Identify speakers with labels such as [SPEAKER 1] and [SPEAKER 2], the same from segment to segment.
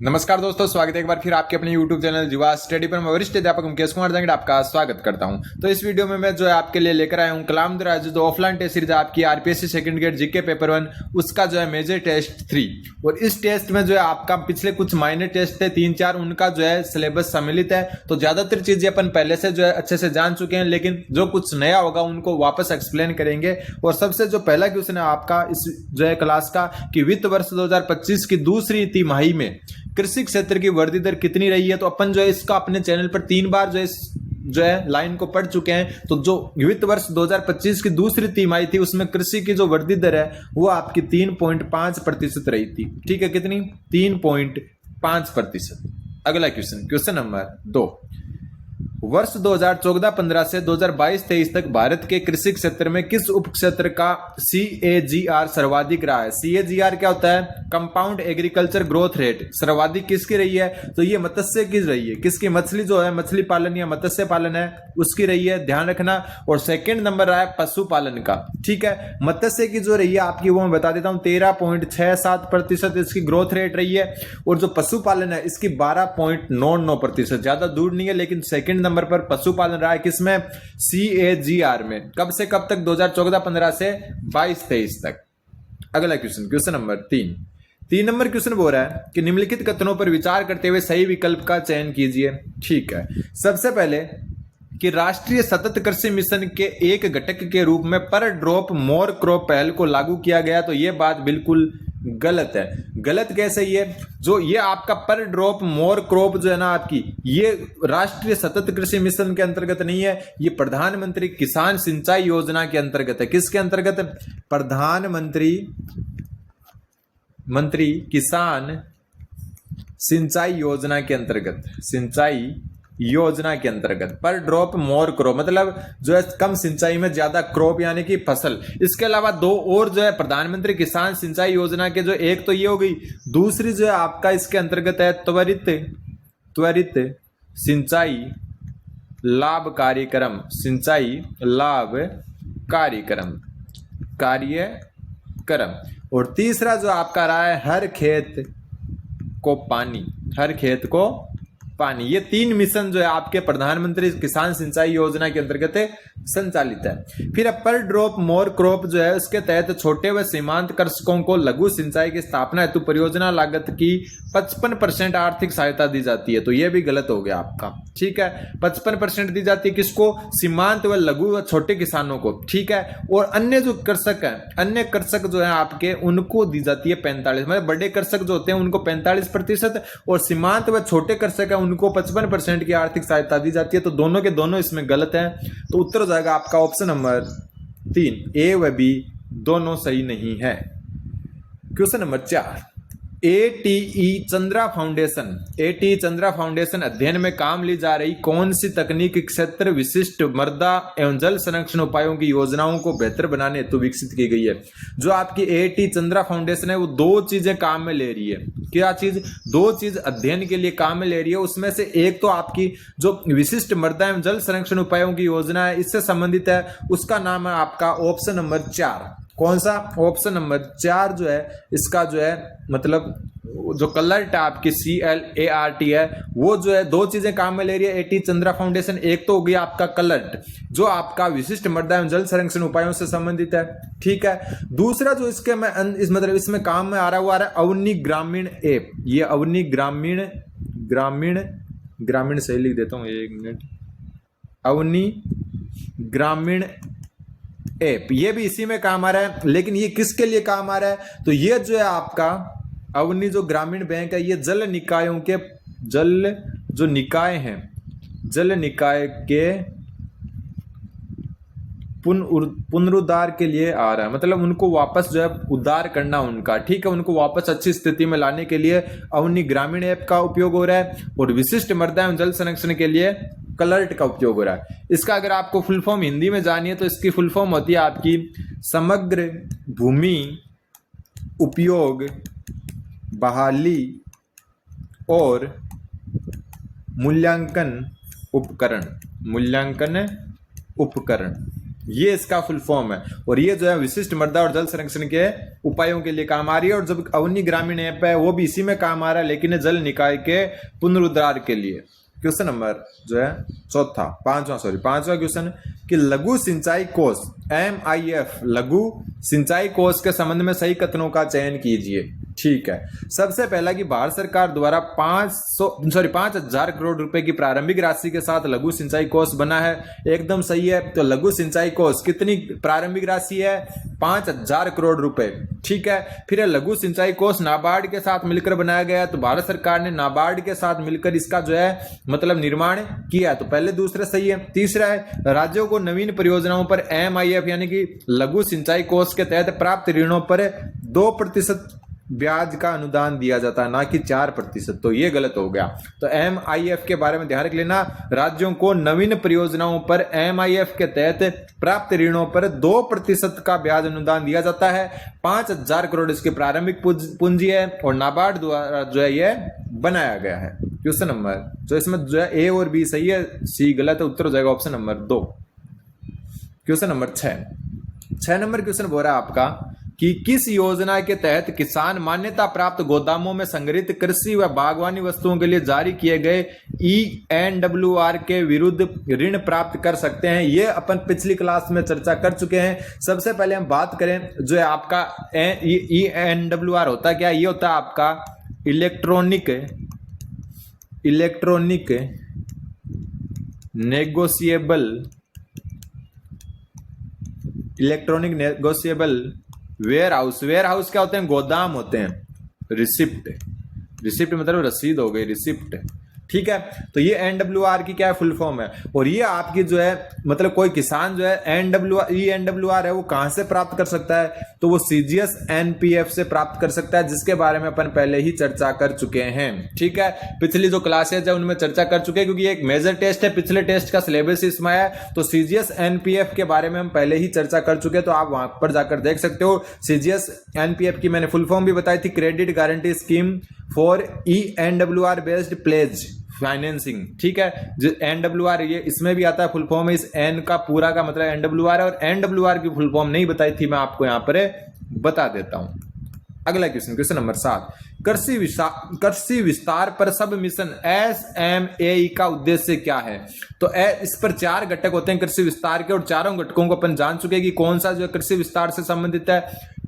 [SPEAKER 1] नमस्कार दोस्तों, स्वागत है एक बार फिर आपके अपने YouTube चैनल युवा स्टडी पर। मैं वरिष्ठ अध्यापक मुकेश कुमार जंगड़ आपका स्वागत करता हूं। तो इस वीडियो में मैं जो है आपके लिए लेकर आया हूं कलाम द्वारा जो ऑफलाइन टेस्ट सीरीज आपकी RPSC second grade GK paper 1 उसका जो है मेजर टेस्ट 3। और इस टेस्ट में जो है आपका पिछले कुछ माइनर टेस्ट थे 3-4 उनका जो है सिलेबस सम्मिलित है। तो ज्यादातर चीजें अपन पहले से जो है अच्छे से जान चुके हैं, लेकिन जो कुछ नया होगा उनको वापस एक्सप्लेन करेंगे। और सबसे जो पहला क्वेश्चन है आपका इस जो है क्लास का कि वित्त वर्ष 2025 की दूसरी तिमाही में कृषि क्षेत्र की वृद्धि दर कितनी रही है। तो अपन जो है इसका अपने चैनल पर 3 बार जो है लाइन को पढ़ चुके हैं। तो जो वित्त वर्ष 2025 की दूसरी तिमाही थी उसमें कृषि की जो वृद्धि दर है वो आपकी 3.5% रही थी। ठीक है, कितनी? 3.5%। अगला क्वेश्चन नंबर 2। वर्ष 2014-15 से 2022-23 तक भारत के कृषि क्षेत्र में किस उप क्षेत्र का CAGR सर्वाधिक रहा है? CAGR क्या होता है? Compound agriculture growth rate. सर्वाधिक किसकी रही है? तो ये मत्स्य की रही है। किसकी? मछली जो है, मछली पालन या मत्स्य पालन है उसकी रही है, ध्यान रखना। और सेकंड नंबर रहा है पशुपालन का। ठीक है, मत्स्य की जो रही है आपकी वो मैं बता देता हूं 13.67% इसकी ग्रोथ रेट रही है। और जो पशुपालन है इसकी 12.99%। ज्यादा दूर नहीं है, लेकिन सेकंड नंबर पर पशुपालन रहा है। किसमें? CAGR में। कब से कब तक? 2014-15 से 22-23 तक। अगला क्वेश्चन नंबर 3 नंबर क्वेश्चन बोल रहा है कि निम्नलिखित कथनों पर विचार करते हुए सही विकल्प का चयन कीजिए। ठीक है, सबसे पहले कि राष्ट्रीय सतत कृषि मिशन के एक घटक के रूप में पर ड्रॉप मोर क्रॉप पहल को लागू किया गया। तो यह बात बिल्कुल गलत है। गलत कैसे? ये आपका पर ड्रॉप मोर क्रॉप जो है ना आपकी, ये राष्ट्रीय सतत कृषि मिशन के अंतर्गत नहीं है, ये प्रधानमंत्री किसान सिंचाई योजना के अंतर्गत है। किसके अंतर्गत? प्रधानमंत्री किसान सिंचाई योजना के अंतर्गत। सिंचाई योजना के अंतर्गत पर ड्रॉप मोर क्रॉप मतलब जो है कम सिंचाई में ज्यादा क्रॉप यानी कि फसल। इसके अलावा 2 और जो है प्रधानमंत्री किसान सिंचाई योजना के जो एक तो ये हो गई, दूसरी जो है आपका इसके अंतर्गत है त्वरित सिंचाई लाभ कार्यक्रम। सिंचाई लाभ कार्यक्रम। और तीसरा जो आपका रहा है हर खेत को पानी। ये 3 मिशन जो है आपके प्रधानमंत्री किसान सिंचाई योजना के अंतर्गत संचालित है। फिर पर ड्रॉप मोर क्रॉप जो है उसके तहत छोटे व सीमांत कृषकों को लघु सिंचाई की स्थापना हेतु परियोजना लागत की 55% आर्थिक सहायता दी जाती है। तो यह भी गलत हो गया आपका। ठीक है, 55% दी जाती है किसको? सीमांत व लघु व छोटे किसानों को। ठीक है, और अन्य जो कृषक है, अन्य कृषक जो है आपके उनको दी जाती है 45। मतलब बड़े कृषक जो होते हैं उनको 45% और सीमांत व छोटे कृषक है उनको 55% की आर्थिक सहायता दी जाती है। तो दोनों के दोनों इसमें गलत है। तो उत्तर हो जाएगा आपका ऑप्शन नंबर 3, A व B दोनों सही नहीं है। Question number 4। ATE Chandra foundation अध्ययन में काम ली जा रही कौन सी तकनीक क्षेत्र विशिष्ट मृदा एवं जल संरक्षण उपायों की योजनाओं को बेहतर बनाने हेतु विकसित की गई है? जो आपकी ATE चंद्रा फाउंडेशन है वो 2 चीजें काम में ले रही है। क्या चीज? 2 चीज अध्ययन के लिए काम में ले रही है। उसमें से एक तो आपकी जो विशिष्ट मृदा एवं जल संरक्षण उपायों की योजना है इससे संबंधित है, उसका नाम है आपका ऑप्शन नंबर 4। कौन सा? ऑप्शन नंबर 4 जो है इसका जो है मतलब जो कलर्ट आपकी CLART है वो जो है 2 चीजें काम में ले रही है ATE चंद्रा फाउंडेशन। एक तो हो गया आपका कलर्ट जो आपका विशिष्ट मृदा एवं जल संरक्षण उपायों से संबंधित है। ठीक है, दूसरा जो इसके में मतलब इसमें काम में आ रहा है वो आ रहा है अवनी ग्रामीण ऐप। ये अवनी ग्रामीण सही लिख देता हूं, 1 मिनट। अवनी ग्रामीण ऐप ये भी इसी में काम आ रहा है, लेकिन ये किसके लिए काम आ रहा है? तो ये जो है आपका अवनी जो ग्रामीण बैंक है ये जल निकायों के जो निकाय हैं, जल निकाय के पुनरुद्धार के लिए आ रहा है। मतलब उनको वापस जो है उद्धार करना उनका। ठीक है, उनको वापस अच्छी स्थिति में लाने के लिए अवनी ग्रामीण ऐप का उपयोग हो रहा है। और विशिष्ट मृदा एवं जल संरक्षण के लिए कलर्ट का उपयोग हो रहा है। इसका अगर आपको फुल फॉर्म हिंदी में जानिए तो इसकी फुल फॉर्म होती है आपकी समग्र भूमि उपयोग बहाली और मूल्यांकन उपकरण। ये इसका फुल फॉर्म है। और ये जो है विशिष्ट मृदा और जल संरक्षण के उपायों के लिए काम आ रही है। और जब अवनी ग्रामीण ऐप है वो भी इसी में काम आ रहा है, लेकिन जल निकाय के पुनरुद्धार के लिए। क्वेश्चन नंबर जो है पांचवा क्वेश्चन कि लघु सिंचाई कोष MIF लघु सिंचाई कोष के संबंध में सही कथनों का चयन कीजिए। ठीक है, सबसे पहला कि भारत सरकार द्वारा 5,000 करोड़ रुपए की प्रारंभिक राशि के साथ लघु सिंचाई कोष बना है, एकदम सही है। तो लघु सिंचाई कोष कितनी प्रारंभिक राशि है? 5,000 करोड़ रुपए। ठीक है, फिर लघु सिंचाई कोष नाबार्ड के साथ मिलकर बनाया गया, तो भारत सरकार ने नाबार्ड के साथ मिलकर इसका जो है मतलब निर्माण किया, तो पहले दूसरा सही है। तीसरा है राज्यों को नवीन परियोजनाओं पर MIF यानी कि लघु सिंचाई कोष के तहत प्राप्त ऋणों पर 2% ब्याज का अनुदान दिया जाता है, ना कि 4%, तो ये गलत हो गया। तो MIF के बारे में ध्यान रख लेना, राज्यों को नवीन परियोजनाओं पर MIF के तहत प्राप्त ऋणों पर 2% का ब्याज अनुदान दिया जाता है। 5,000 करोड़ इसकी प्रारंभिक पूंजी है और नाबार्ड द्वारा जो है ये बनाया गया है। क्वेश्चन नंबर जो इसमें जो है A और B सही है, C गलत है, उत्तर हो जाएगा option number 2। Question number 6 number question बोल रहा है आपका कि किस योजना के तहत किसान मान्यता प्राप्त गोदामों में संग्रहित कृषि व बागवानी वस्तुओं के लिए जारी किए गए ENWR के विरुद्ध ऋण प्राप्त कर सकते हैं। ये अपन पिछली क्लास में चर्चा कर चुके हैं। सबसे पहले हम बात करें जो है आपका ENWR होता है क्या? ये होता है आपका इलेक्ट्रॉनिक नेगोशिएबल वेयर हाउस क्या होते हैं? गोदाम होते हैं। रिसिप्ट मतलब रसीद हो गई, रिसिप्ट। ठीक है, तो ये NWR की क्या है? फुल फॉर्म है। और ये आपकी जो है मतलब कोई किसान जो है ENWR है वो कहां से प्राप्त कर सकता है? तो वो CGS NPF से प्राप्त कर सकता है, जिसके बारे में अपन पहले ही चर्चा कर चुके हैं। ठीक है, पिछली जो क्लासेज है उनमें चर्चा कर चुके हैं, क्योंकि एक मेजर टेस्ट है, पिछले टेस्ट का सिलेबस इसमें है। तो CGS NPF के बारे में हम पहले ही चर्चा कर चुके हैं, तो आप वहां पर जाकर देख सकते हो। CGS NPF की मैंने फुल फॉर्म भी बताई थी, credit guarantee scheme for ENWR based pledge financing. ठीक है, जो NWR ये इसमें भी आता है, फुल फॉर्म है। इस N का पूरा का मतलब NWR है, और NWR की फुल फॉर्म नहीं बताई थी, मैं आपको यहां पर बता देता हूं। अगला क्वेश्चन नंबर 7 कृषि विस्तार पर सब मिशन SMAE का उद्देश्य क्या है? तो इस पर 4 घटक होते हैं कृषि विस्तार के, और चारों घटकों को अपन जान चुके हैं कि कौन सा जो है कृषि विस्तार से संबंधित है।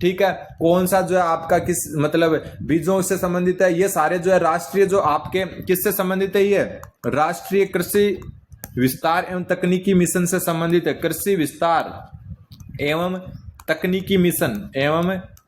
[SPEAKER 1] ठीक है, कौन सा जो है आपका किस मतलब बीजों से संबंधित है। ये सारे जो है राष्ट्रीय जो आपके किससे संबंधित है? ये राष्ट्रीय कृषि विस्तार एवं तकनीकी मिशन से संबंधित है। कृषि विस्तार एवं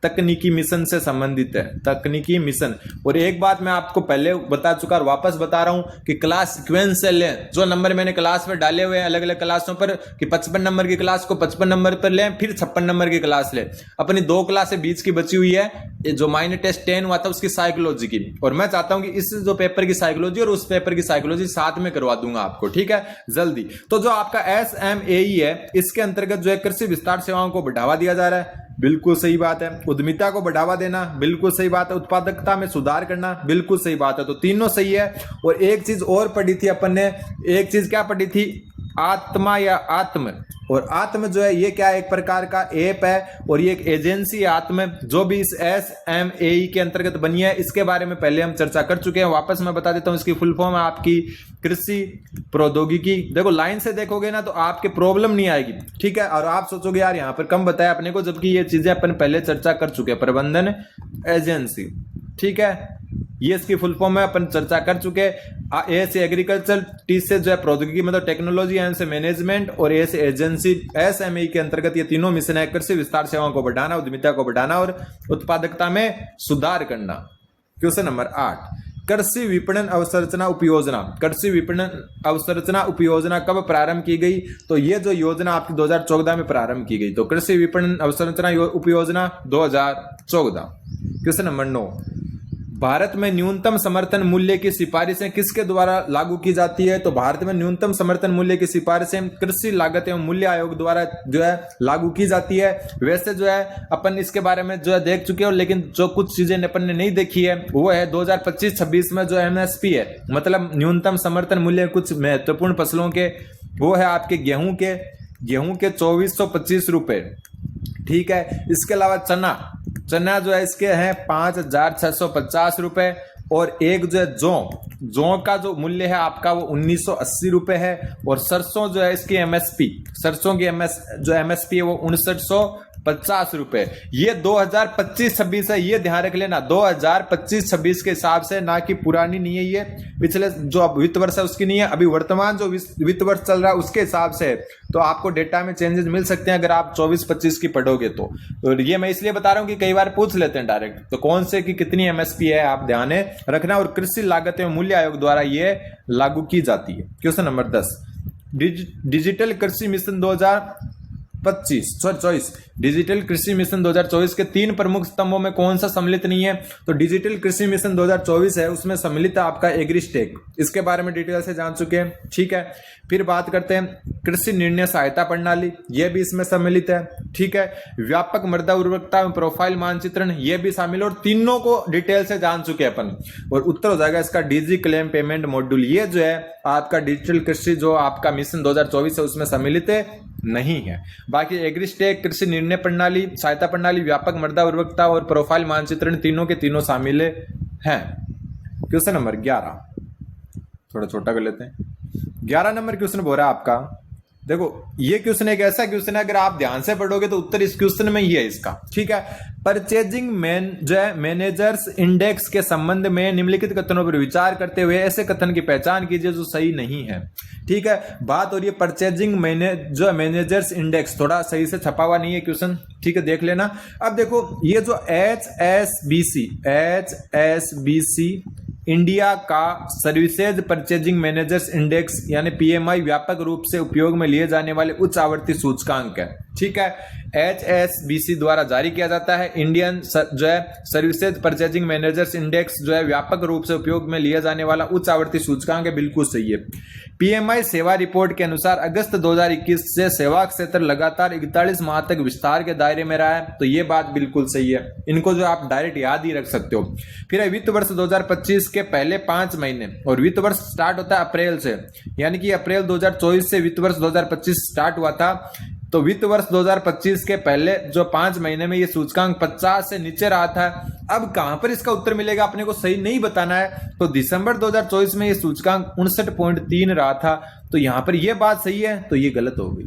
[SPEAKER 1] तकनीकी मिशन से संबंधित है, तकनीकी मिशन। और एक बात मैं आपको पहले बता चुका और वापस बता रहा हूं कि क्लास सीक्वेंस से लें, जो नंबर मैंने क्लास में डाले हुए हैं अलग अलग क्लासों पर, कि 55 नंबर की क्लास को 55 नंबर पर लें, फिर 56 नंबर की क्लास लें। अपनी 2 क्लासें बीच की बची हुई है, जो माइनर टेस्ट 10 हुआ था उसकी साइकोलॉजी की, और मैं चाहता हूं कि इस जो पेपर की साइकोलॉजी और उस पेपर की साइकोलॉजी साथ में करवा दूंगा आपको। ठीक है, जल्दी। तो जो आपका SMAE है, इसके अंतर्गत जो है कृषि विस्तार सेवाओं को बढ़ावा दिया जा रहा है, बिल्कुल सही बात है। उद्यमिता को बढ़ावा देना, बिल्कुल सही बात है। उत्पादकता में सुधार करना, बिल्कुल सही बात है। तो तीनों सही है। और एक चीज और पढ़ी थी अपन ने, एक चीज क्या पढ़ी थी? आत्मा या आत्म। और आत्म जो है ये क्या है? एक प्रकार का ऐप है, और ये एक एजेंसी है आत्म, जो भी इस SMAE के अंतर्गत बनी है। इसके बारे में पहले हम चर्चा कर चुके हैं, वापस मैं बता देता हूं। इसकी फुल फॉर्म है आपकी कृषि प्रौद्योगिकी। देखो लाइन से देखोगे ना तो आपके प्रॉब्लम नहीं आएगी। ठीक है, और आप सोचोगे यार यहाँ पर कम बताया अपने को, जबकि ये चीजें अपन पहले चर्चा कर चुके हैं। प्रबंधन एजेंसी। ठीक है, ये इसकी फुल फॉर्म है, अपन चर्चा कर चुके हैं। ए से एग्रीकल्चर, T से जो है प्रौद्योगिकी मतलब टेक्नोलॉजी, एम से मैनेजमेंट, और ए से एजेंसी। SMAE के अंतर्गत ये तीनों मिशन है, कृषि विस्तार सेवाओं को बढ़ाना, उद्यमिता को बढ़ाना और उत्पादकता में सुधार करना। क्वेश्चन नंबर 8 कृषि विपणन अवसंरचना उपयोजना। कृषि विपणन अवसंरचना उपयोजना कब प्रारंभ की गई? तो ये जो योजना आपकी 2014 में प्रारंभ की गई। तो कृषि विपणन अवसंरचना उपयोजना 2014। क्वेश्चन नंबर 9 भारत में न्यूनतम समर्थन मूल्य की सिफारिशें किसके द्वारा लागू की जाती है? तो भारत में न्यूनतम समर्थन मूल्य की सिफारिशें कृषि लागत एवं मूल्य आयोग द्वारा जो है लागू की जाती है। वैसे जो है अपन इसके बारे में जो है देख चुके हो, लेकिन जो कुछ चीजें अपन ने नहीं देखी है वो है 2025-26 में जो MSP है, मतलब न्यूनतम समर्थन मूल्य कुछ महत्वपूर्ण फसलों के, वो है आपके गेहूं के, गेहूं के 2425 रुपए, ठीक है। इसके अलावा चना, चना जो है इसके हैं 5650 रुपए, और एक जो है जौ का जो मूल्य है आपका वो 1980 रुपए है, और सरसों जो है इसकी एमएसपी, सरसों की एमएसपी है वो 5950 रुपए। ये 2025-26 है, ये ध्यान रख लेना, 2025-26 के हिसाब से, ना कि पुरानी नहीं है ये, पिछले जो अब वित्त वर्ष है उसकी नहीं है, अभी वर्तमान जो वित्त वर्ष चल रहा है उसके हिसाब से। तो आपको डेटा में चेंजेस मिल सकते हैं अगर आप 24-25 की पढ़ोगे तो ये मैं इसलिए बता रहा हूं कि कई बार पूछ लेते हैं डायरेक्ट, तो कौन से की कितनी एमएसपी है आप ध्यान रखना। और कृषि लागत एवं मूल्य आयोग द्वारा ये लागू की जाती है। क्वेश्चन नंबर 10, डिजिटल कृषि मिशन 2024 डिजिटल कृषि मिशन 2024 के 3 प्रमुख स्तंभों में कौन सा सम्मिलित नहीं है? तो डिजिटल कृषि मिशन 2024 है, उसमें सम्मिलित है आपका एग्रीस्टेक, इसके बारे में डिटेल से जान चुके हैं, ठीक है। फिर बात करते हैं कृषि निर्णय सहायता प्रणाली, यह भी इसमें सम्मिलित है, ठीक है। व्यापक मृदा उर्वरकता प्रोफाइल मानचित्रण, यह भी शामिल, और तीनों को डिटेल से जान चुके हैं अपन। और उत्तर हो जाएगा इसका डीजी क्लेम पेमेंट मॉड्यूल, ये जो है आपका डिजिटल कृषि जो आपका मिशन 2024 है उसमें सम्मिलित नहीं है। बाकी एग्रीस्टेक, कृषि निर्णय प्रणाली, सहायता प्रणाली, व्यापक मृदा उर्वरकता और प्रोफाइल मानचित्रण, तीनों के तीनों शामिल हैं। क्वेश्चन नंबर 11 थोड़ा छोटा कर लेते हैं। 11 नंबर क्वेश्चन बोल रहा है आपका, देखो ये क्वेश्चन एक ऐसा क्वेश्चन है, अगर आप ध्यान से पढ़ोगे तो उत्तर इस क्वेश्चन में ही है इसका, ठीक है। परचेजिंग मैनेजर्स इंडेक्स के संबंध में निम्नलिखित कथनों पर विचार करते हुए ऐसे कथन की पहचान कीजिए जो सही नहीं है, ठीक है। बात हो रही है परचेजिंग मैनेजर्स इंडेक्स, थोड़ा सही से छपा हुआ नहीं है क्वेश्चन, ठीक है, देख लेना। अब देखो ये जो HSBC इंडिया का सर्विसेज परचेजिंग मैनेजर्स इंडेक्स यानी पीएमआई व्यापक रूप से उपयोग में लिए जाने वाले उच्च आवर्ती सूचकांक है, ठीक है। HSBC द्वारा जारी किया जाता है। इंडियन जो है सर्विसेज परचेजिंग मैनेजर्स इंडेक्स जो है व्यापक रूप से उपयोग में लिया जाने वाला उच्च आवर्ती सूचकांक है, बिल्कुल सही है। पीएमआई सेवा रिपोर्ट के अनुसार अगस्त 2021 से सेवा क्षेत्र लगातार 41 माह तक विस्तार के दायरे में रहा है, तो ये बात बिल्कुल सही है। इनको जो आप डायरेक्ट याद ही रख सकते हो। फिर वित्त वर्ष 2025 के पहले 5 महीने, और वित्त वर्ष स्टार्ट होता है अप्रैल से, यानी कि अप्रैल 2024 से वित्त वर्ष 2025 स्टार्ट हुआ था। तो वित्त वर्ष 2025 के पहले जो 5 महीने में ये सूचकांक 50 से नीचे रहा था। अब कहां पर इसका उत्तर मिलेगा अपने को सही नहीं बताना है, तो दिसंबर 2024 में ये सूचकांक 59.3 रहा था, तो यहां पर ये बात सही है तो ये गलत हो गई,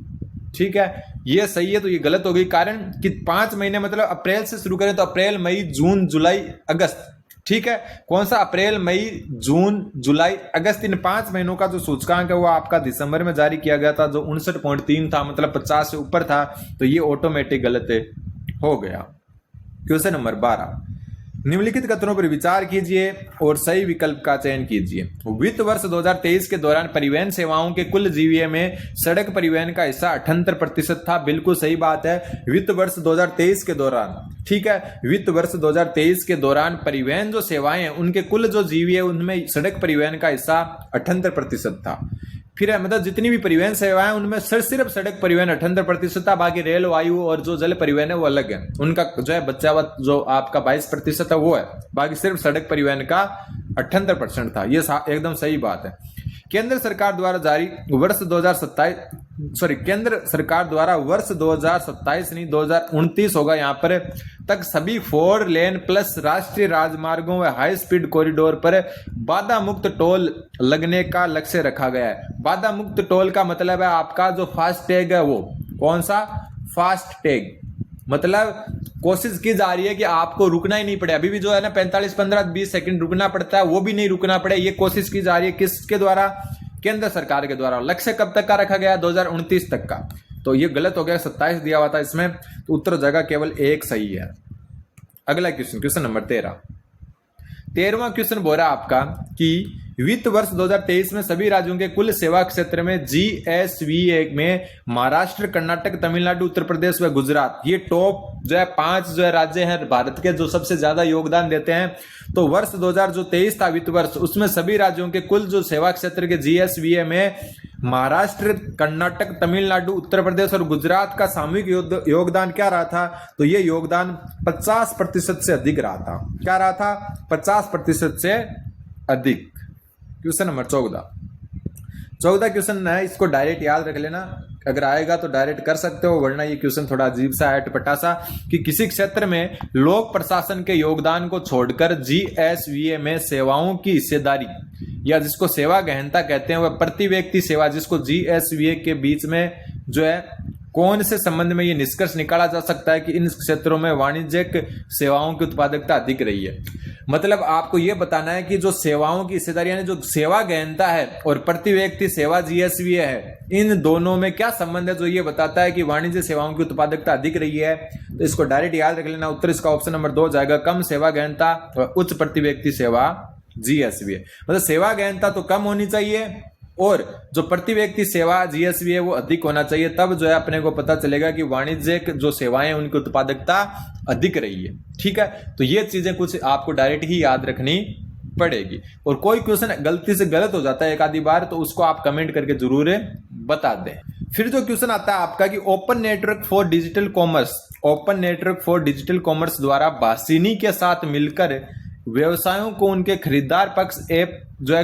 [SPEAKER 1] ठीक है। ये सही है तो ये गलत हो गई, कारण कि 5 महीने मतलब अप्रैल से शुरू करें तो अप्रैल, मई, जून, जुलाई, अगस्त, ठीक है। कौन सा? अप्रैल, मई, जून, जुलाई, अगस्त, इन 5 महीनों का जो सूचकांक है वो आपका दिसंबर में जारी किया गया था, जो 59.3 था, मतलब 50 से ऊपर था, तो ये ऑटोमेटिक गलत हो गया। क्वेश्चन नंबर 12, निम्नलिखित कथनों पर विचार कीजिए और सही विकल्प का चयन कीजिए। वित्त वर्ष 2023 के दौरान परिवहन सेवाओं के कुल जीवीए में सड़क परिवहन का हिस्सा 78% था, बिल्कुल सही बात है। वित्त वर्ष 2023 के दौरान, ठीक है, वित्त वर्ष 2023 के दौरान परिवहन जो सेवाएं हैं उनके कुल जो जीवीए उनमें सड़क परिवहन का हिस्सा 78% था। फिर मतलब जितनी भी परिवहन सेवाएं उनमें सिर्फ सड़क परिवहन 78% था, बाकी रेल, वायु और जो जल परिवहन है वो अलग है, उनका जो है बचावत जो आपका 22% है वो है, बाकी सिर्फ सड़क परिवहन का 78% था। ये एकदम सही बात है। केंद्र सरकार द्वारा जारी वर्ष 2027 केंद्र सरकार द्वारा वर्ष 2027 नहीं 2029 होगा यहाँ पर तक सभी 4 लेन प्लस राष्ट्रीय राजमार्गों व हाई स्पीड कॉरिडोर पर बाधा मुक्त टोल लगने का लक्ष्य रखा गया है। बाधा मुक्त टोल का मतलब है आपका जो फास्ट टैग है वो कौन सा? फास्ट टैग, मतलब कोशिश की जा रही है कि आपको रुकना ही नहीं पड़े। अभी भी जो है ना 45, 15, 20 सेकंड रुकना पड़ता है, वो भी नहीं रुकना पड़े, ये कोशिश की जा रही है। किसके द्वारा? केंद्र सरकार के द्वारा। लक्ष्य कब तक का रखा गया? 2029 तक का। तो ये गलत हो गया, 27 दिया हुआ था इसमें, तो उत्तर जगह केवल एक सही है। अगला क्वेश्चन, क्वेश्चन नंबर 13वां क्वेश्चन बोल रहा है आपका कि वित्त वर्ष 2023 में सभी राज्यों के कुल सेवा क्षेत्र में जीएसवीए में महाराष्ट्र, कर्नाटक, तमिलनाडु, उत्तर प्रदेश व गुजरात, ये टॉप जो है 5 जो है राज्य हैं भारत के जो सबसे ज्यादा योगदान देते हैं। तो वर्ष 2023 था वित्त वर्ष, उसमें सभी राज्यों के कुल जो सेवा क्षेत्र के जीएसवीए में महाराष्ट्र, कर्नाटक, तमिलनाडु, उत्तर प्रदेश और गुजरात का सामूहिक योगदान क्या रहा था? तो ये योगदान 50% से अधिक रहा था। क्या रहा था? 50% से अधिक। क्वेश्चन नंबर 14 14 क्वेश्चन है, इसको डायरेक्ट याद रख लेना, अगर आएगा तो डायरेक्ट कर सकते हो, वरना ये क्वेश्चन थोड़ा अजीब सा है, अटपटा सा, कि किसी क्षेत्र में लोक प्रशासन के योगदान को छोड़कर जीएसवीए में सेवाओं की हिस्सेदारी या जिसको सेवा गहनता कहते हैं वह प्रति व्यक्ति सेवा, जिसको जीएसवीए के बीच में जो है कौन से संबंध में ये निष्कर्ष निकाला जा सकता है कि इन क्षेत्रों में वाणिज्यिक सेवाओं की उत्पादकता अधिक रही है। मतलब आपको ये बताना है कि जो सेवाओं की हिस्सेदारी यानी जो सेवा गहनता है और प्रति व्यक्ति सेवा जीएसवीए है, इन दोनों में क्या संबंध है जो ये बताता है कि वाणिज्य सेवाओं की उत्पादकता अधिक रही है। तो इसको डायरेक्ट याद रख लेना, उत्तर इसका ऑप्शन नंबर 2 जाएगा, कम सेवा गहनता और उच्च प्रति व्यक्ति सेवा जीएसवीए। मतलब सेवा गहनता तो कम होनी चाहिए और जो प्रति व्यक्ति सेवा जीएसवीए वो अधिक होना चाहिए, तब जो है अपने को पता चलेगा कि वाणिज्यिक जो सेवाएं उनकी उत्पादकता अधिक रही है। ठीक है, तो ये चीजें कुछ आपको डायरेक्ट ही याद रखनी पड़ेगी। और कोई क्वेश्चन गलती से गलत हो जाता है एक आधी बार तो उसको आप कमेंट करके जरूर बता दें। फिर जो क्वेश्चन आता है आपका कि open network for digital commerce, open network for digital commerce द्वारा भाषिनी के साथ मिलकर व्यवसायों को उनके खरीदार पक्ष ऐप जो है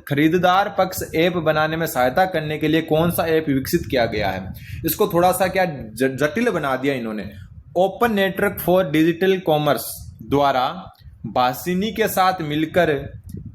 [SPEAKER 1] खरीदार पक्ष ऐप बनाने में सहायता करने के लिए कौन सा ऐप विकसित किया गया है। इसको थोड़ा सा क्या जटिल बना दिया इन्होंने। Open network for digital commerce द्वारा भाषिनी के साथ मिलकर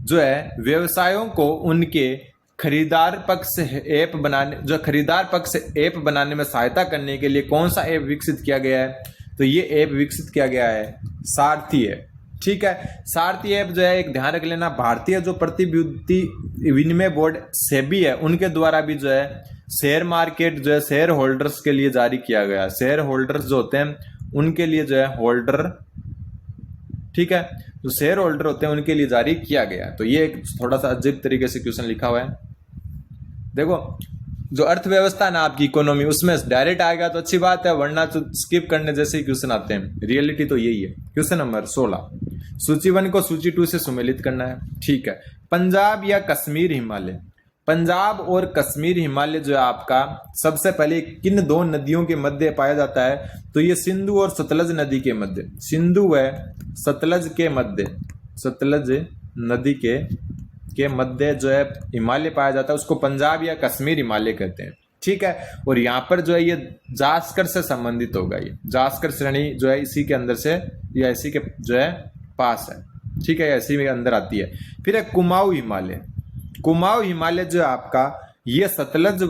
[SPEAKER 1] जो है व्यवसायों को उनके खरीदार पक्ष ऐप बनाने जो खरीदार पक्ष ऐप बनाने में सहायता करने के लिए कौन सा ऐप विकसित किया गया है। तो ये ऐप विकसित किया गया है सारथी ऐप। ठीक है, सारथी ऐप जो है एक ध्यान रख लेना, भारतीय जो प्रतिभूति विनिमय बोर्ड सेबी है उनके द्वारा भी जो है शेयर मार्केट जो है शेयर होल्डर्स के लिए जारी किया गया। शेयर होल्डर्स जो होते हैं उनके लिए जो है होल्डर, ठीक है, जो शेयर होल्डर होते हैं उनके लिए जारी किया गया। तो ये एक थोड़ा सा अजीब तरीके से क्वेश्चन लिखा हुआ है। देखो जो अर्थव्यवस्था ना आपकी इकोनॉमी उसमें डायरेक्ट आएगा तो अच्छी बात है, वरना तो स्किप करने जैसे ही क्वेश्चन आते हैं। रियलिटी तो यही है। क्वेश्चन नंबर 16, सूची 1 को सूची 2 से सुमेलित करना है। ठीक है, पंजाब या कश्मीर हिमालय, पंजाब और कश्मीर हिमालय जो है आपका सबसे पहले किन 2 नदियों के मध्य पाया जाता है। तो ये सिंधु और सतलज नदी के मध्य, सिंधु व सतलज के मध्य, सतलज नदी के मध्य जो है हिमालय पाया जाता है, उसको पंजाब या कश्मीर हिमालय कहते हैं। ठीक है, और यहाँ पर जो है ये जास्कर से संबंधित होगा। ये जास्कर श्रेणी जो है इसी के अंदर से या इसी के जो है पास है। ठीक है, इसी में अंदर आती है। फिर है कुमाऊं हिमालय, कुमाऊं हिमालय जो है आपका ये सतलज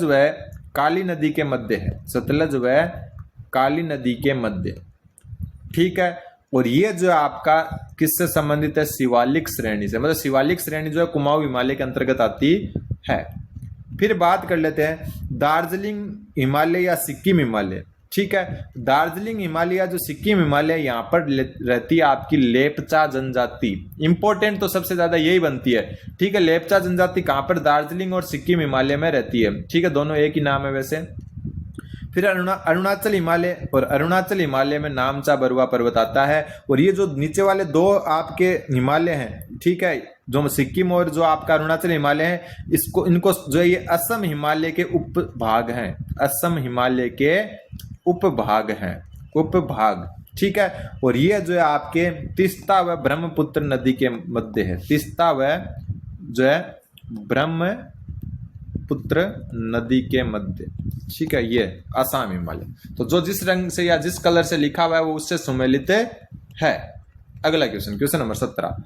[SPEAKER 1] व काली नदी के मध्य है, सतलज व काली नदी के मध्य। ठीक है, और ये जो आपका किससे संबंधित है, शिवालिक श्रेणी से, मतलब शिवालिक श्रेणी जो है कुमाऊं हिमालय के अंतर्गत आती है। फिर बात कर लेते हैं दार्जिलिंग हिमालय या सिक्किम हिमालय। ठीक है, दार्जिलिंग हिमालय या जो सिक्किम हिमालय, यहाँ पर रहती है आपकी लेपचा जनजाति। इंपॉर्टेंट तो सबसे ज्यादा यही बनती है। ठीक है, लेपचा जनजाति कहाँ पर, दार्जिलिंग और सिक्किम हिमालय में रहती है। ठीक है, दोनों एक ही नाम है वैसे। फिर अरुणाचल हिमालय, और अरुणाचल हिमालय में नामचा बरुआ पर्वत आता है। और ये जो नीचे वाले 2 आपके हिमालय हैं, ठीक है, जो सिक्किम और जो आपका अरुणाचल हिमालय है, इनको जो है ये असम हिमालय के उपभाग हैं, असम हिमालय के उपभाग हैं, उपभाग। ठीक है, और ये जो है आपके तीस्ता व ब्रह्मपुत्र नदी के मध्य है, तीस्ता व जो है ब्रह्मपुत्र नदी के मध्य। ठीक है, ये असम हिमालय। तो जो जिस रंग से या जिस कलर से लिखा हुआ है वो उससे सुमेलित है। अगला क्वेश्चन, क्वेश्चन नंबर 17,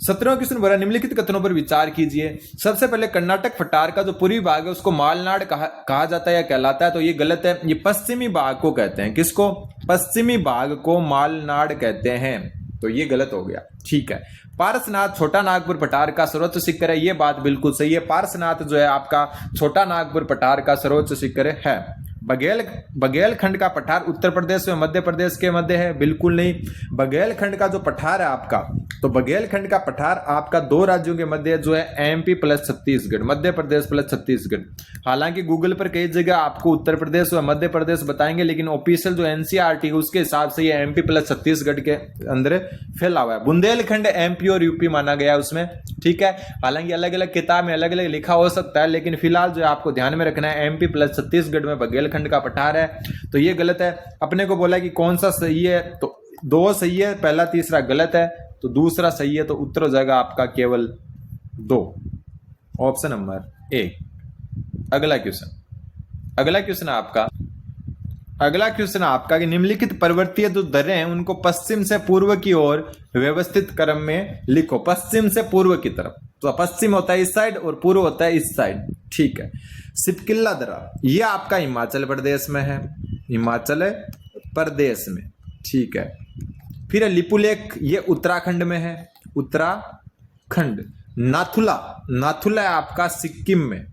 [SPEAKER 1] 17वां क्वेश्चन बोला निम्नलिखित कथनों पर विचार कीजिए। सबसे पहले कर्नाटक पठार का जो पूर्वी भाग है उसको मालनाड कहा जाता है या कहलाता है। तो ये गलत है, ये पश्चिमी भाग को कहते हैं। किसको, पश्चिमी भाग को मालनाड कहते हैं। तो ये गलत हो गया। ठीक है, पारसनाथ छोटा नागपुर पठार का सर्वोच्च शिखर है, ये बात बिल्कुल सही है। पारसनाथ जो है आपका छोटा नागपुर पठार का सर्वोच्च शिखर है। बघेलखंड का पठार उत्तर प्रदेश व मध्य प्रदेश के मध्य है, बिल्कुल नहीं। बघेलखंड का जो पठार है आपका, तो बघेलखंड का पठार आपका 2 राज्यों के मध्य जो है MP plus Chhattisgarh, Madhya Pradesh plus Chhattisgarh. हालांकि गूगल पर कई जगह आपको उत्तर प्रदेश व मध्य प्रदेश बताएंगे, लेकिन ऑफिशियल जो एनसीईआरटी उसके हिसाब से ये एमपी प्लस छत्तीसगढ़ के अंदर फैला हुआ है। बुंदेलखंड एमपी और यूपी माना गया उसमें। ठीक है, हालांकि अलग अलग किताब में अलग अलग लिखा हो सकता है, लेकिन फिलहाल जो आपको ध्यान में रखना है एमपी प्लस छत्तीसगढ़ में बघेलखंड का पठार है। तो ये गलत है। अपने को बोला कि कौन सा सही है, तो 2 सही है, पहला तीसरा गलत है, तो दूसरा सही है। तो उत्तर हो जाएगा आपका केवल 2। Option number A. अगला क्वेश्चन आपका कि निम्नलिखित पर्वतीय जो दर्रे हैं उनको पश्चिम से पूर्व की ओर व्यवस्थित क्रम में लिखो। पश्चिम से पूर्व की तरफ, तो पश्चिम होता है इस साइड और पूर्व होता है इस साइड। ठीक है। सिपकिल्ला दर्रा ये आपका हिमाचल प्रदेश में है, हिमाचल प्रदेश में। ठीक है। फिर लिपुलेख ये उत्तराखंड में है, उत्तराखंड। नाथुला है आपका सिक्किम में।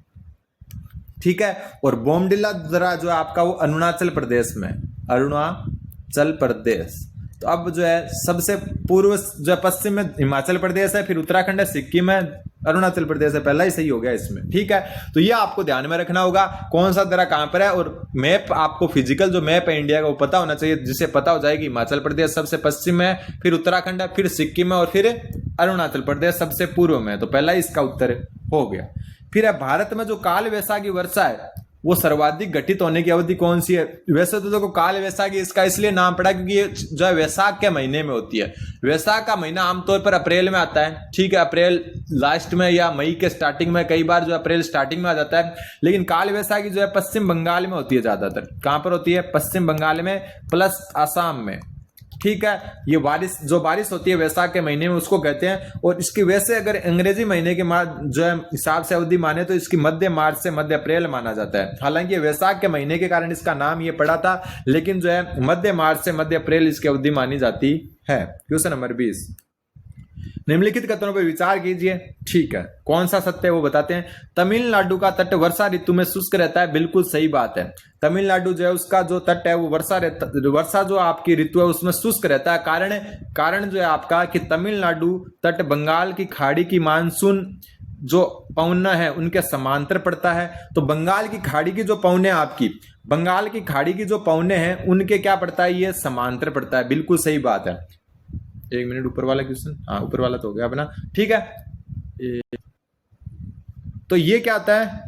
[SPEAKER 1] ठीक है। और बोमडिला दर्रा जो है आपका वो अरुणाचल प्रदेश में, अरुणाचल प्रदेश। तो अब जो है सबसे पूर्व जो है पश्चिम में हिमाचल प्रदेश है, फिर उत्तराखंड है, सिक्किम है, अरुणाचल प्रदेश है। पहला ही सही हो गया इसमें। ठीक है। तो ये आपको ध्यान में रखना होगा कौन सा दर्रा कहां पर है, और मैप आपको फिजिकल जो मैप है इंडिया का वो पता होना चाहिए, जिससे पता हो जाएगी हिमाचल प्रदेश सबसे पश्चिम है, फिर उत्तराखंड है, फिर सिक्किम है और फिर अरुणाचल प्रदेश सबसे पूर्व में है। तो पहला ही इसका उत्तर हो गया। फिर है भारत में जो काल वैसाखी वर्षा है वो सर्वाधिक घटित होने की अवधि कौन सी है। वैसे तो देखो काल वैसाखी इसका इसलिए नाम पड़ा क्योंकि ये जो है वैशाख के महीने में होती है। वैशाख का महीना आमतौर पर अप्रैल में आता है। ठीक है। अप्रैल लास्ट में या मई के स्टार्टिंग में, कई बार जो अप्रैल स्टार्टिंग में आ जाता है। लेकिन काल वैसाखी जो है पश्चिम बंगाल में होती है ज्यादातर। कहां पर होती है? पश्चिम बंगाल में प्लस आसाम में। ठीक है। ये बारिश होती है वैशाख के महीने में उसको कहते हैं। और इसकी वैसे अगर अंग्रेजी महीने के जो है हिसाब से अवधि माने तो इसकी मध्य मार्च से मध्य अप्रैल माना जाता है। हालांकि वैशाख के महीने के कारण इसका नाम ये पड़ा था, लेकिन जो है मध्य मार्च से मध्य अप्रैल इसकी अवधि मानी जाती है। क्वेश्चन नंबर 20, निम्नलिखित कथनों पर विचार कीजिए। ठीक है। कौन सा सत्य है वो बताते हैं। तमिलनाडु का तट वर्षा ऋतु में शुष्क रहता है। बिल्कुल सही बात है। तमिलनाडु जो है उसका जो तट है वो वर्षा जो आपकी ऋतु है उसमें शुष्क रहता है। कारण जो है आपका कि तमिलनाडु तट बंगाल की खाड़ी की मानसून जो पौना है उनके समांतर पड़ता है। तो बंगाल की खाड़ी की जो पौने आपकी बंगाल की खाड़ी की जो पौने हैं उनके क्या पड़ता है, ये समांतर पड़ता है। बिल्कुल सही बात है। एक मिनट, ऊपर वाला क्वेश्चन, हाँ ऊपर वाला तो हो गया अपना। ठीक है। तो ये क्या आता है,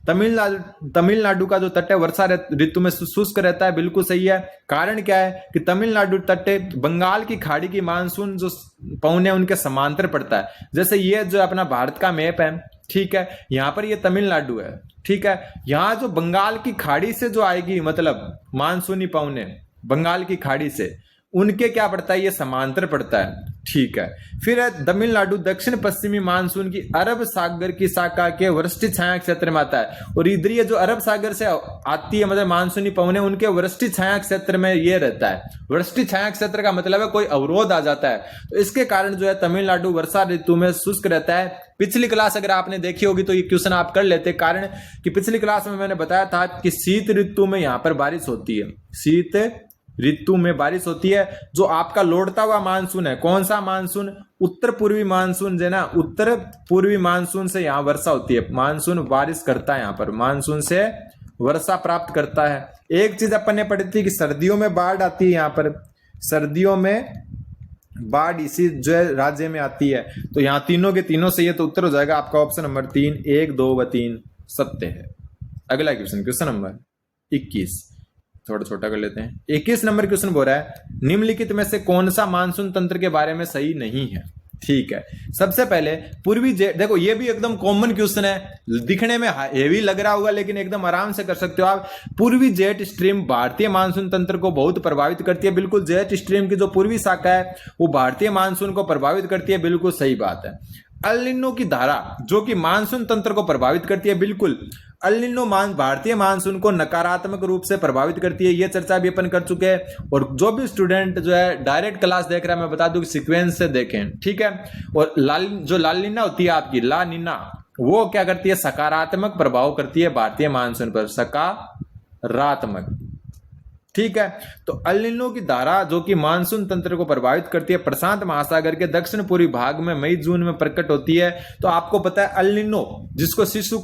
[SPEAKER 1] तमिलनाडु का जो तट है वर्षा ऋतु में शुष्क रहता है। बिल्कुल सही है। कारण क्या है कि तमिलनाडु तट बंगाल की खाड़ी की मानसून जो पौने उनके समांतर पड़ता है। जैसे ये जो अपना भारत का मैप है, ठीक है, यहां पर ये तमिलनाडु है। ठीक है। यहां जो बंगाल की खाड़ी से जो आएगी मतलब मानसूनी पौने बंगाल की खाड़ी से, उनके क्या पड़ता है, ये समांतर पड़ता है। ठीक है। फिर है तमिलनाडु दक्षिण पश्चिमी मानसून की अरब सागर की शाखा के वृष्टि छाया क्षेत्र में आता है। और इधर ये जो अरब सागर से आती है मतलब मानसूनी पवनें, उनके वृष्टि छाया क्षेत्र में ये रहता है। वृष्टि छाया क्षेत्र का मतलब है कोई अवरोध आ जाता है, तो इसके कारण जो है तमिलनाडु वर्षा ऋतु में शुष्क रहता है। पिछली क्लास अगर आपने देखी होगी तो ये क्वेश्चन आप कर लेते। कारण कि पिछली क्लास में मैंने बताया था कि शीत ऋतु में यहां पर बारिश होती है। शीत ऋतु में बारिश होती है। जो आपका लौटता हुआ मानसून है, कौन सा मानसून, उत्तर पूर्वी मानसून जो है ना, उत्तर पूर्वी मानसून से यहाँ वर्षा होती है। मानसून बारिश करता है, यहाँ पर मानसून से वर्षा प्राप्त करता है। एक चीज अपन ने पढ़ी थी कि सर्दियों में बाढ़ आती है, यहाँ पर सर्दियों में बाढ़ इसी जो है राज्य में आती है। तो यहाँ तीनों के तीनों से ये तो उत्तर हो जाएगा आपका ऑप्शन नंबर 3, 1, 2 व 3 सत्य है। अगला क्वेश्चन नंबर 21, थोड़ा छोटा कर लेते हैं। 21 नंबर क्वेश्चन बोल रहा है निम्नलिखित में से कौन सा मानसून तंत्र के बारे में सही नहीं है। ठीक है। सबसे पहले पूर्वी जेट, देखो ये भी एकदम कॉमन क्वेश्चन है, दिखने में हेवी लग रहा होगा लेकिन एकदम आराम से कर सकते हो आप। पूर्वी जेट स्ट्रीम भारतीय मानसून तंत्र को बहुत प्रभावित करती है। बिल्कुल, जेट स्ट्रीम की जो पूर्वी शाखा है वो भारतीय मानसून को प्रभावित करती है। बिल्कुल सही बात है। अल निनो की धारा जो कि मानसून तंत्र को प्रभावित करती है। बिल्कुल, अल निनो भारतीय मानसून को नकारात्मक रूप से प्रभावित करती है। ये चर्चा भी अपन कर चुके हैं। और जो भी स्टूडेंट जो है डायरेक्ट क्लास देख रहा है, मैं बता दूं कि सीक्वेंस से देखें। ठीक है। और जो लाल नीना होती है आपकी, ला नीना, वो क्या करती है, सकारात्मक प्रभाव करती है भारतीय मानसून पर, सकारात्मक। ठीक है। तो अल निनो की धारा जो कि मानसून तंत्र को प्रभावित करती है, प्रशांत महासागर के दक्षिण पूर्वी भाग में मई जून में प्रकट होती है। तो आपको पता है अल निनो जिसको इस्सू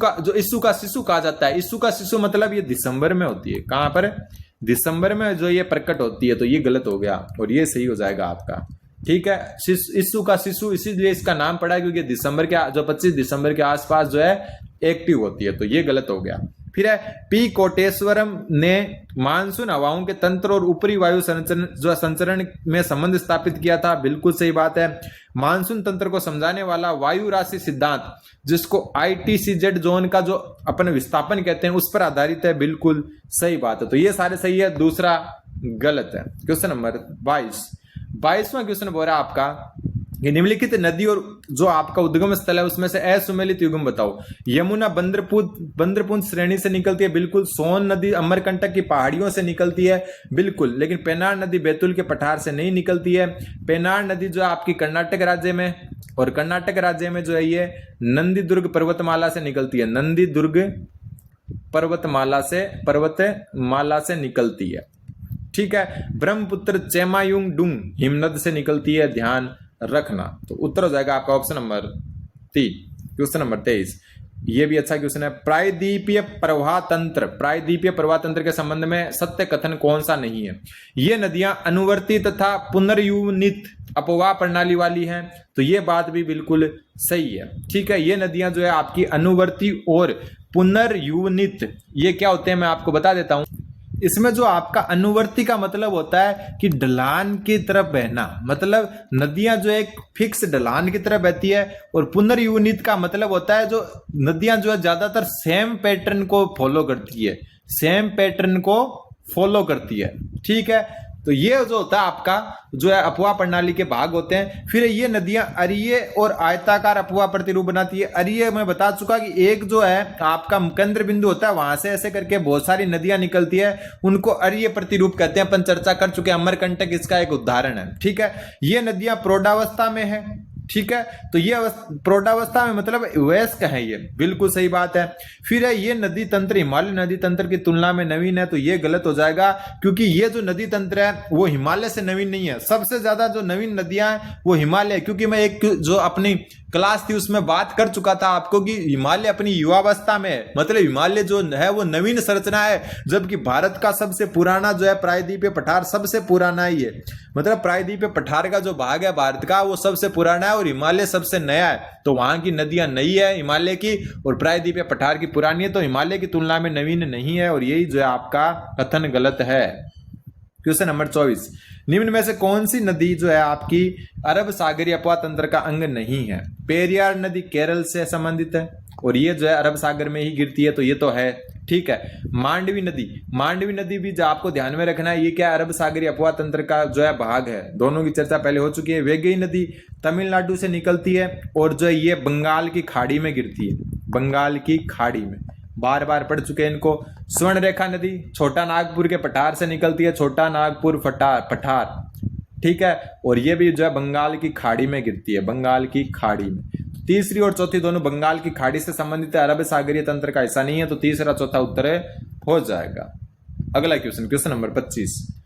[SPEAKER 1] का शिशु कहा जाता है, इस्सू का शिशु मतलब ये दिसंबर में होती है। कहां पर, दिसंबर में जो ये प्रकट होती है। तो ये गलत हो गया और ये सही हो जाएगा आपका। ठीक है। इस्सू का शिशु इसीलिए इसका नाम पड़ा है क्योंकि दिसंबर के जो 25 दिसंबर के आसपास जो है एक्टिव होती है। तो ये गलत हो गया। फिर है पी कोटेश्वरम ने मानसून हवाओं के तंत्र और ऊपरी वायु संचरण में संबंध स्थापित किया था। बिल्कुल सही बात है। मानसून तंत्र को समझाने वाला वायु राशि सिद्धांत, जिसको ITCZ जोन का जो अपन विस्थापन कहते हैं, उस पर आधारित है। बिल्कुल सही बात है। तो ये सारे सही है, दूसरा गलत है। क्वेश्चन नंबर 22वां क्वेश्चन बोल रहा है आपका कि निम्नलिखित नदी और जो आपका उद्गम स्थल है उसमें से असुमेलित युग्म बताओ। यमुना बंदरपुंज श्रेणी से निकलती है, बिल्कुल। सोन नदी अमरकंटक की पहाड़ियों से निकलती है, बिल्कुल। लेकिन पेनार नदी बैतूल के पठार से नहीं निकलती है। पेनार नदी जो आपकी कर्नाटक राज्य में, और कर्नाटक राज्य में जो है ये नंदीदुर्ग पर्वतमाला से निकलती है। नंदीदुर्ग पर्वतमाला से निकलती है, ठीक है। ब्रह्मपुत्र चेमायुंगडुंग हिमनद से निकलती है, ध्यान रखना। तो उत्तर हो जाएगा आपका ऑप्शन नंबर 3। क्वेश्चन नंबर 23, ये भी अच्छा क्वेश्चन है। प्रायद्वीपीय प्रवाह तंत्र के संबंध में सत्य कथन कौन सा नहीं है? ये नदियां अनुवर्ती तथा पुनर्युनित अपवाह प्रणाली वाली हैं, तो ये बात भी बिल्कुल सही है, ठीक है। ये नदियां जो है आपकी अनुवर्ती और पुनर्युनित, ये क्या होते हैं मैं आपको बता देता हूं। इसमें जो आपका अनुवर्ती का मतलब होता है कि ढलान की तरफ बहना, मतलब नदियां जो एक फिक्स ढलान की तरफ बहती है। और पुनर्युनित का मतलब होता है जो नदियां जो है ज्यादातर सेम पैटर्न को फॉलो करती है, ठीक है। तो ये जो होता है आपका जो है अपवाह प्रणाली के भाग होते हैं। फिर ये नदियां अरीय और आयताकार अपवाह प्रतिरूप बनाती है। अरीय मैं बता चुका कि एक जो है आपका केंद्र बिंदु होता है, वहां से ऐसे करके बहुत सारी नदियां निकलती है, उनको अरीय प्रतिरूप कहते हैं। अपन चर्चा कर चुके हैं, अमरकंटक इसका एक उदाहरण है, ठीक है। ये नदियां प्रौढ़ावस्था में है, ठीक है। तो ये प्रौढ़ावस्था में मतलब वयस्क है, ये बिल्कुल सही बात है। फिर है ये नदी तंत्र हिमालय नदी तंत्र की तुलना में नवीन है, तो ये गलत हो जाएगा, क्योंकि ये जो नदी तंत्र है वो हिमालय से नवीन नहीं है। सबसे ज्यादा जो नवीन नदियां हैं वो हिमालय, क्योंकि मैं एक जो अपनी क्लास थी उसमें बात कर चुका था आपको कि हिमालय अपनी युवावस्था में है, मतलब हिमालय जो है वो नवीन संरचना है, जबकि भारत का सबसे पुराना जो है प्रायद्वीपीय पठार सबसे पुराना ही है। मतलब प्रायद्वीपीय पठार का जो भाग है भारत का वो सबसे पुराना है और हिमालय सबसे नया है। तो वहां की नदियां नई है हिमालय की, और प्रायद्वीपीय पठार की पुरानी है, तो हिमालय की तुलना में नवीन नहीं है, और यही जो है आपका कथन गलत है। क्वेश्चन नंबर 24, निम्न में से कौन सी नदी जो है आपकी अरब सागरीय अपवाह तंत्र का अंग नहीं है? पेरियार नदी केरल से संबंधित है और ये जो है अरब सागर में ही गिरती है, तो ये तो है, ठीक है। मांडवी नदी भी जो आपको ध्यान में रखना है, ये क्या अरब सागरीय अपवाह तंत्र का जो है भाग है। दोनों की चर्चा पहले हो चुकी है। वैगई नदी तमिलनाडु से निकलती है और जो है ये बंगाल की खाड़ी में गिरती है, बंगाल की खाड़ी में, बार बार पढ़ चुके हैं इनको। स्वर्ण रेखा नदी छोटा नागपुर के पठार से निकलती है, छोटा नागपुर पठार, ठीक है। और ये भी जो है बंगाल की खाड़ी में गिरती है, बंगाल की खाड़ी में। तीसरी और चौथी दोनों बंगाल की खाड़ी से संबंधित है, अरब सागरीय तंत्र का हिस्सा नहीं है, तो तीसरा चौथा उत्तर हो जाएगा। अगला क्वेश्चन नंबर 25,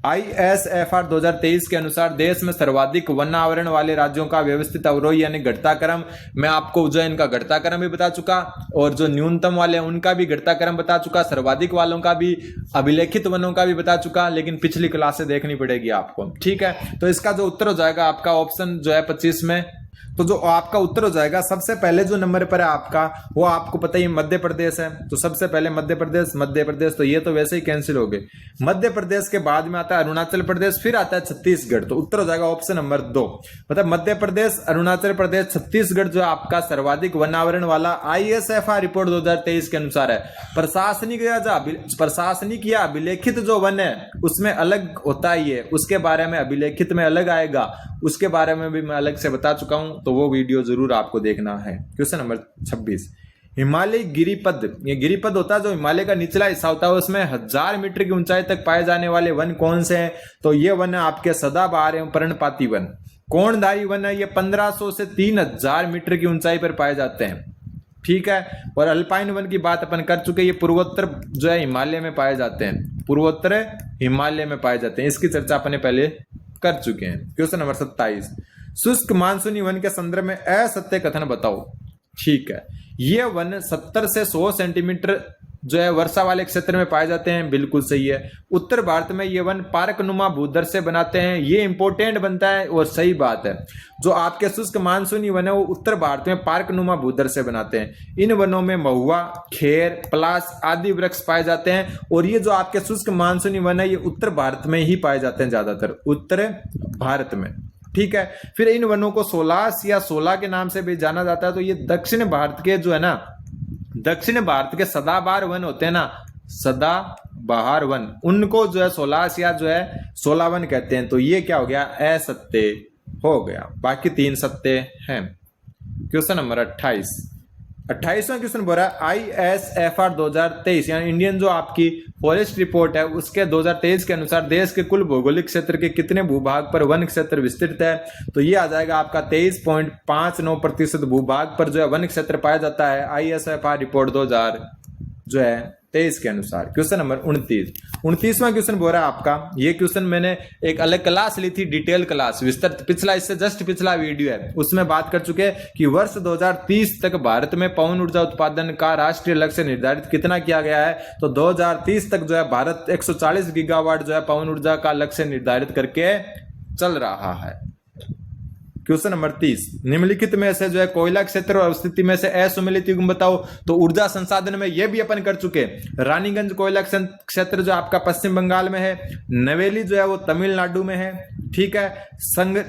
[SPEAKER 1] ISFR 2023 के अनुसार देश में सर्वाधिक वन आवरण वाले राज्यों का व्यवस्थित अवरोही यानी घटता क्रम, मैं आपको जो है इनका घटता क्रम भी बता चुका, और जो न्यूनतम वाले उनका भी घटता क्रम बता चुका, सर्वाधिक वालों का भी, अभिलेखित वनों का भी बता चुका, लेकिन पिछली क्लास से देखनी पड़ेगी आपको, ठीक है। तो इसका जो उत्तर हो जाएगा आपका ऑप्शन जो है 25 में, तो जो आपका उत्तर हो जाएगा सबसे पहले जो नंबर पर है आपका, वो आपको पता ही मध्य प्रदेश है, तो सबसे पहले मध्य प्रदेश, तो ये तो वैसे ही कैंसिल हो गए। मध्य प्रदेश के बाद में आता है अरुणाचल प्रदेश, फिर आता है छत्तीसगढ़, तो उत्तर हो जाएगा ऑप्शन नंबर 2। मतलब मध्य प्रदेश, अरुणाचल प्रदेश, छत्तीसगढ़ जो आपका सर्वाधिक वनावरण वाला ISFR रिपोर्ट 2023 के अनुसार है। प्रशासनिक या अभिलेखित जो वन है उसमें अलग होता ही है, उसके बारे में अभिलेखित में अलग आएगा, उसके बारे में भी मैं अलग से बता चुका हूं, तो वो वीडियो जरूर आपको देखना है। क्वेश्चन नंबर 26, हिमालय गिरिपद, ये गिरिपद होता है जो हिमालय का निचला हिस्सा होता है, उसमें 1000 मीटर की ऊंचाई तक पाए जाने वाले वन कौन से हैं? तो ये वन है आपके सदाबहार एवं पर्णपाती वन। कोणधारी वन है, ये 1500 से 3000 मीटर की ऊंचाई पर पाए जाते हैं, ठीक है। और अल्पाइन वन की बात अपन कर चुके, ये पूर्वोत्तर जो है हिमालय में पाए जाते हैं, पूर्वोत्तर हिमालय में पाए जाते हैं, इसकी चर्चा अपने पहले कर चुके हैं। क्वेश्चन नंबर 27, शुष्क मानसूनी वन के संदर्भ में असत्य कथन बताओ, ठीक है। ये वन 70 से 100 सेंटीमीटर जो है वर्षा वाले क्षेत्र में पाए जाते हैं, बिल्कुल सही है। उत्तर भारत में ये वन पार्क नुमा भूदर से बनाते हैं, ये इंपॉर्टेंट बनता है और सही बात है। जो आपके शुष्क मानसूनी वन है वो उत्तर भारत में पार्क नुमा भूदर से बनाते हैं। इन वनों में महुआ, खेर, पलास आदि वृक्ष पाए जाते हैं और ये जो आपके शुष्क मानसूनी वन है ये उत्तर भारत में ही पाए जाते हैं, ज्यादातर उत्तर भारत में। ठीक है, फिर इन वनों को सोलास या सोला के नाम से भी जाना जाता है। तो ये दक्षिण भारत के जो है ना, दक्षिण भारत के सदाबहार वन होते हैं ना, सदाबहार वन, उनको जो है सोलास या जो है सोलावन कहते हैं। तो ये क्या हो गया, असत्य हो गया, बाकी 3 सत्य हैं। क्वेश्चन नंबर 28वां क्वेश्चन बोल रहा है ISFR 2023 यानी इंडियन जो आपकी फॉरेस्ट रिपोर्ट है उसके 2023 के अनुसार देश के कुल भौगोलिक क्षेत्र के कितने भूभाग पर वन क्षेत्र विस्तृत है। तो ये आ जाएगा आपका 23.59% भूभाग पर जो है वन क्षेत्र पाया जाता है ISFR रिपोर्ट 2023 के अनुसार। क्वेश्चन नंबर 29वां क्वेश्चन बोल रहा है आपका, ये क्वेश्चन मैंने एक अलग क्लास ली थी, डिटेल क्लास विस्तृत, पिछला इससे जस्ट पिछला वीडियो है उसमें बात कर चुके हैं कि वर्ष 2030 तक भारत में पवन ऊर्जा उत्पादन का राष्ट्रीय लक्ष्य निर्धारित कितना किया गया है। तो 2030 तक जो है भारत 140 गीगावाट जो है पवन ऊर्जा का लक्ष्य निर्धारित करके चल रहा है। क्वेश्चन नंबर 30, निम्नलिखित में से जो है कोयला क्षेत्र और स्थिति में से असुमेलित युग्म बताओ। तो ऊर्जा संसाधन में ये भी अपन कर चुके, रानीगंज कोयला क्षेत्र जो आपका पश्चिम बंगाल में है, नवेली जो है वो तमिलनाडु में है। ठीक है,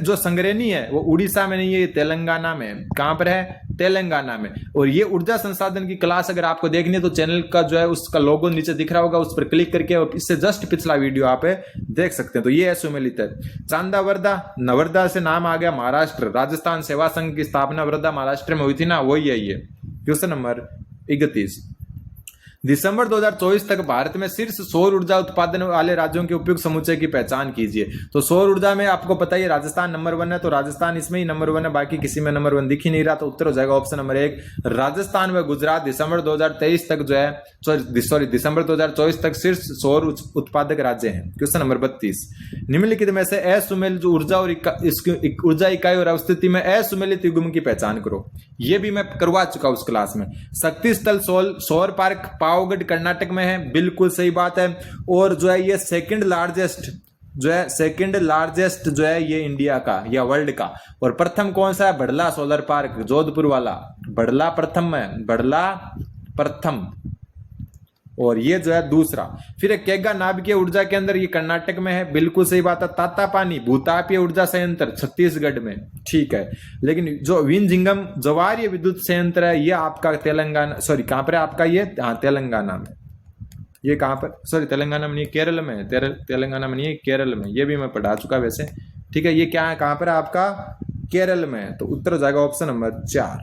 [SPEAKER 1] जो संगरेनी है वो उड़ीसा में नहीं है, ये तेलंगाना में है। कहां पर है, तेलंगाना में। और ये ऊर्जा संसाधन की क्लास अगर आपको देखनी है तो चैनल का जो है उसका लोगो नीचे दिख रहा होगा, उस पर क्लिक करके और इससे जस्ट पिछला वीडियो आप देख सकते हैं। तो ये सुमेलित है। चांदा वर्धा, नवर्दा से नाम आ गया महाराष्ट्र, राजस्थान सेवा संघ की स्थापना वर्धा महाराष्ट्र में हुई थी ना, वही है ये। क्वेश्चन नंबर 31, दिसंबर 2024 तक भारत में शीर्ष सौर ऊर्जा उत्पादन वाले राज्यों के उपयुक्त समुच्चय की पहचान कीजिए। तो सौर ऊर्जा में आपको पता ही राजस्थान नंबर 1 है, तो राजस्थान इसमें ही नंबर 1 है, बाकी किसी में नंबर 1 दिख ही नहीं रहा। तो उत्तर हो जाएगा ऑप्शन नंबर 1 राजस्थान व गुजरात दिसंबर 2023 तक जो है दिसंबर 2024 तक शीर्ष सौर उत्पादक राज्य हैं। क्वेश्चन नंबर 32, निम्नलिखित में से असुमेलित ऊर्जा और ऊर्जा इकाई और अवस्थिति में असुमेलित युग्म की पहचान करो। ये भी मैं करवा चुका उस क्लास में। शक्ति स्थल सौर पार्क पावागढ़ कर्नाटक में है, बिल्कुल सही बात है। और जो है ये सेकंड लार्जेस्ट जो है ये इंडिया का या वर्ल्ड का। और प्रथम कौन सा है, बड़ला सोलर पार्क जोधपुर वाला, बड़ला प्रथम है, बड़ला प्रथम। और ये जो है दूसरा। फिर एक केगा नाभिकीय ऊर्जा के अंदर ये कर्नाटक में है, बिल्कुल सही बात है। तातापानी भूतापीय ऊर्जा संयंत्र छत्तीसगढ़ में, ठीक है। लेकिन जो विंझिंगम ज्वारीय विद्युत संयंत्र है ये आपका तेलंगाना, सॉरी कहां पर है आपका ये, हाँ तेलंगाना में। ये कहां पर, सॉरी तेलंगाना में नहीं, केरल में, तेलंगाना में नहीं, केरल में। ये भी मैं पढ़ा चुका वैसे, ठीक है। ये क्या है, कहां पर है आपका, केरल में। तो उत्तर हो जाएगा ऑप्शन नंबर 4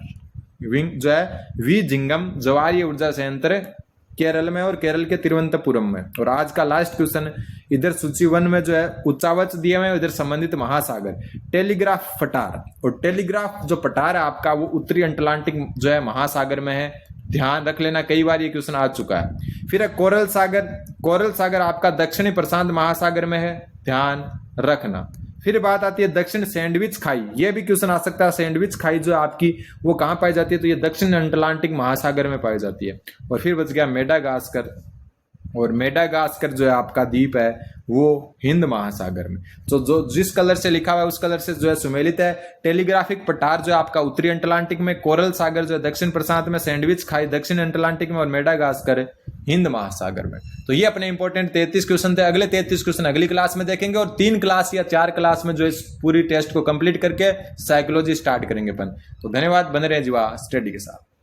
[SPEAKER 1] विंग जो है विंझिंगम ज्वारीय ऊर्जा संयंत्र केरल में और केरल के तिरुवनंतपुरम में। और आज का लास्ट क्वेश्चन, इधर सूची 1 में जो है उच्चावच दिए हुए, इधर संबंधित महासागर, टेलीग्राफ पटार। और टेलीग्राफ जो पटार है आपका वो उत्तरी अटलांटिक जो है महासागर में है, ध्यान रख लेना, कई बार ये क्वेश्चन आ चुका है। फिर है कोरल सागर आपका दक्षिणी प्रशांत महासागर में है, ध्यान रखना। फिर बात आती है दक्षिण सैंडविच खाई, ये भी क्वेश्चन आ सकता है। सैंडविच खाई जो आपकी वो कहां पाई जाती है, तो ये दक्षिण अटलांटिक महासागर में पाई जाती है। और फिर बच गया मेडागास्कर, और मेडागास्कर जो है आपका द्वीप है वो हिंद महासागर में। तो जो जिस कलर से लिखा हुआ है उस कलर से जो है सुमेलित है। टेलीग्राफिक पठार जो है आपका उत्तरी अटलांटिक में, कोरल सागर जो है दक्षिण प्रशांत में, सैंडविच खाई दक्षिण अटलांटिक में, और मेडागास्कर हिंद महासागर में। तो ये अपने इंपॉर्टेंट 33 क्वेश्चन थे। अगले 33 क्वेश्चन अगली क्लास में देखेंगे और 3 क्लास या 4 क्लास में जो इस पूरी टेस्ट को कंप्लीट करके साइकोलॉजी स्टार्ट करेंगे अपन। तो धन्यवाद, बने रहे जीवा स्टडी के साथ।